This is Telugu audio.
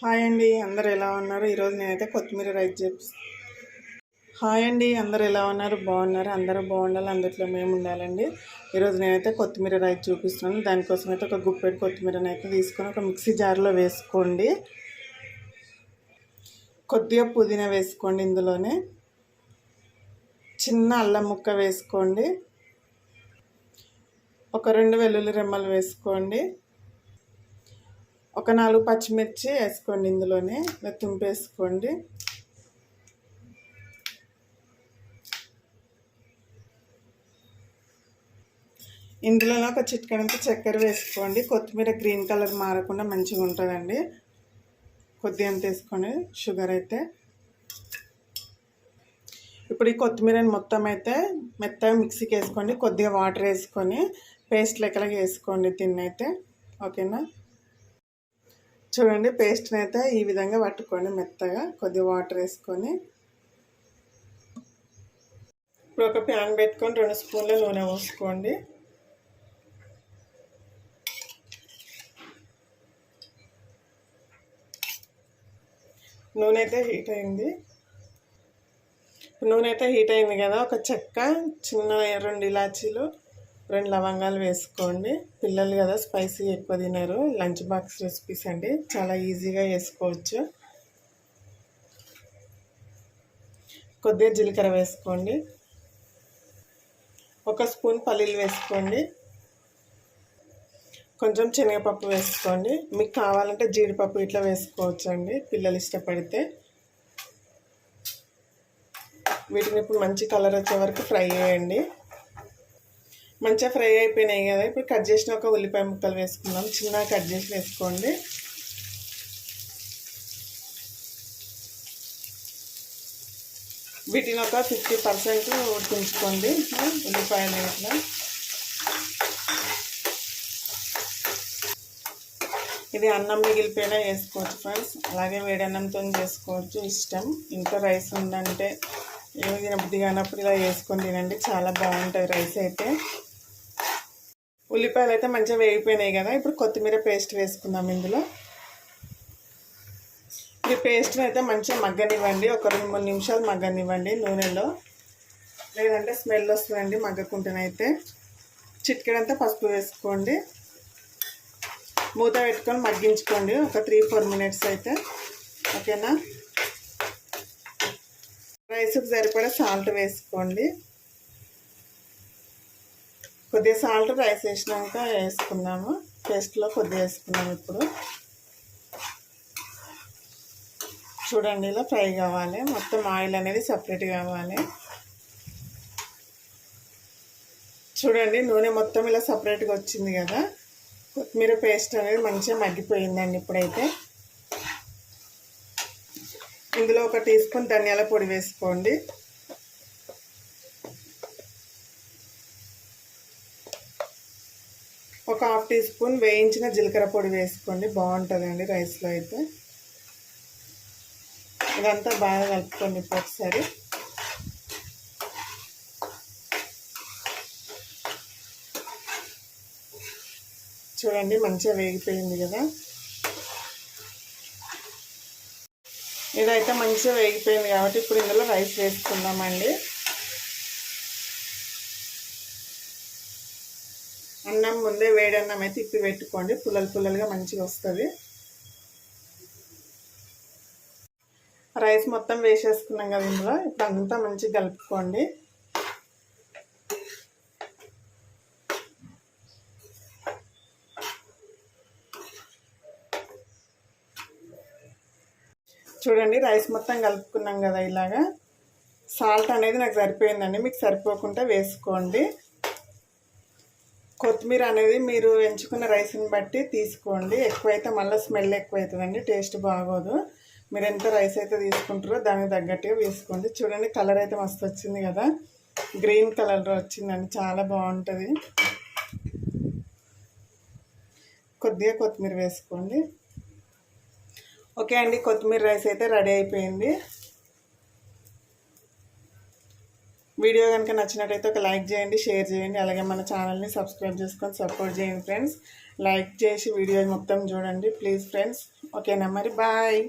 హాయ్ అండి, అందరు ఎలా ఉన్నారు? ఈరోజు నేనైతే కొత్తిమీర రైస్ హాయ్ అండి, అందరు ఎలా ఉన్నారు? బాగున్నారు? అందరూ బాగుండాలి, అందులో మేము ఉండాలండి. ఈరోజు నేనైతే కొత్తిమీర రైస్ చూపిస్తున్నాను. దానికోసం అయితే ఒక గుప్పెడు కొత్తిమీరని అయితే తీసుకొని ఒక మిక్సీ జార్లో వేసుకోండి. కొద్దిగా పుదీనా వేసుకోండి. ఇందులోనే చిన్న అల్లం ముక్క వేసుకోండి. ఒక 2 వెల్లుల్లి రెమ్మలు వేసుకోండి. ఒక 4 పచ్చిమిర్చి వేసుకోండి. ఇందులోనే తుంపేసుకోండి. ఇందులోనే ఒక చిటికెడంత చక్కెర వేసుకోండి. కొత్తిమీర గ్రీన్ కలర్ మారకుండా మంచిగా ఉంటుందండి. కొద్దిగా అంత వేసుకోండి షుగర్ అయితే. ఇప్పుడు ఈ కొత్తిమీరని మొత్తం అయితే మెత్తగా మిక్సీకి వేసుకోండి. కొద్దిగా వాటర్ వేసుకొని పేస్ట్ లెక్కలకి వేసుకోండి దీన్నైతే. ఓకేనా? చూడండి, పేస్ట్ని అయితే ఈ విధంగా పట్టుకోండి మెత్తగా. కొద్దిగా వాటర్ వేసుకొని ఇప్పుడు ఒక ప్యాన్ పెట్టుకొని 2 స్పూన్ల నూనె పోసుకోండి. నూనె అయితే హీట్ అయింది. కదా, ఒక చెక్క, చిన్న 2 ఇలాచీలు, 2 లవంగాలు వేసుకోండి. పిల్లలు కదా స్పైసీ ఎక్కువ తినరు. లంచ్ బాక్స్ రెసిపీస్ అండి, చాలా ఈజీగా వేసుకోవచ్చు. కొద్దిగా జీలకర్ర వేసుకోండి. 1 స్పూన్ పల్లీలు వేసుకోండి. కొంచెం శనగపప్పు వేసుకోండి. మీకు కావాలంటే జీడిపప్పు ఇట్లా వేసుకోవచ్చు అండి, పిల్లలు ఇష్టపడితే. వీటిని ఇప్పుడు మంచి కలర్ వచ్చే వరకు ఫ్రై చేయండి. మంచిగా ఫ్రై అయిపోయినాయి కదా, ఇప్పుడు కట్ చేసిన ఒక ఉల్లిపాయ ముక్కలు వేసుకుందాం. చిన్నగా కట్ చేసి వేసుకోండి. వీటిని ఒక 50% ఉడికించుకోండి. ఉల్లిపాయలు ఇట్లా ఇది అన్నం మిగిలిపోయినా వేసుకోవచ్చు ఫ్రెండ్స్, అలాగే వేడి అన్నంతో చేసుకోవచ్చు, ఇష్టం. ఇంట్లో రైస్ ఉందంటే ఏమి తినబుద్ధి కానప్పుడు ఇలా వేసుకొని తినండి, చాలా బాగుంటుంది రైస్ అయితే. ఉల్లిపాయలు అయితే మంచిగా వేగిపోయినాయి కదా, ఇప్పుడు కొత్తిమీర పేస్ట్ వేసుకుందాం. ఇందులో ఈ పేస్ట్ని అయితే మంచిగా మగ్గనివ్వండి. ఒక 2-3 నిమిషాలు మగ్గనివ్వండి నూనెలో, లేదంటే స్మెల్ వస్తుందండి మగ్గకుంటేనైతే. చిటికెడంతా పసుపు వేసుకోండి. మూత పెట్టుకొని మగ్గించుకోండి ఒక 3-4 మినిట్స్ అయితే. ఓకేనా? రైస్కి సరిపడా సాల్ట్ వేసుకోండి. కొద్దిగా సాల్ట్ రైస్ వేసినాక వేసుకుందాము. పేస్ట్లో కొద్దిగా వేసుకున్నాము. ఇప్పుడు చూడండి, ఇలా ఫ్రై కావాలి, మొత్తం ఆయిల్ అనేది సపరేట్ కావాలి. చూడండి, నూనె మొత్తం ఇలా సపరేట్గా వచ్చింది కదా, కొత్తిమీర పేస్ట్ అనేది మంచిగా మగ్గిపోయిందండి. ఇప్పుడైతే ఇందులో 1 టీ స్పూన్ ధనియాల పొడి వేసుకోండి. ఒక 1/2 టీ స్పూన్ వేయించిన జీలకర్ర పొడి వేసుకోండి, బాగుంటుందండి రైస్లో అయితే. ఇదంతా బాగా కలుపుకోండి ఇప్పుడు ఒకసారి. చూడండి, మంచిగా వేగిపోయింది కదా. ఇదైతే మంచిగా వేగిపోయింది కాబట్టి ఇప్పుడు ఇందులో రైస్ వేసుకుందామండి. అన్నం ముందే వేడి అన్నం అయితే ఇప్పి పెట్టుకోండి, పుల్లలుగా మంచిగా వస్తుంది. రైస్ మొత్తం వేసేసుకున్నాం కదా ఇందులో, ఇప్పుడు అంతా మంచిగా కలుపుకోండి. చూడండి, రైస్ మొత్తం కలుపుకున్నాం కదా ఇలాగా. సాల్ట్ అనేది నాకు సరిపోయిందండి, మీకు సరిపోకుండా వేసుకోండి. కొత్తిమీర అనేది మీరు ఎంచుకున్న రైస్ని బట్టి తీసుకోండి. ఎక్కువైతే మళ్ళీ స్మెల్ ఎక్కువ అవుతుందండి, టేస్ట్ బాగోదు. మీరు ఎంత రైస్ అయితే తీసుకుంటారో దానికి తగ్గట్టుగా వేసుకోండి. చూడండి, కలర్ అయితే మస్తు వచ్చింది కదా, గ్రీన్ కలర్లో వచ్చిందండి, చాలా బాగుంటుంది. కొద్దిగా కొత్తిమీర వేసుకోండి. ఓకే అండి, కొత్తిమీర రైస్ అయితే రెడీ అయిపోయింది. వీడియో కనుక నచ్చినట్టయితే ఒక లైక్ చేయండి, షేర్ చేయండి, అలాగే మన ఛానల్ని సబ్స్క్రైబ్ చేసుకొని సపోర్ట్ చేయండి ఫ్రెండ్స్. లైక్ చేసి వీడియో మొత్తం చూడండి ప్లీజ్ ఫ్రెండ్స్. ఓకేనా మరి బాయ్.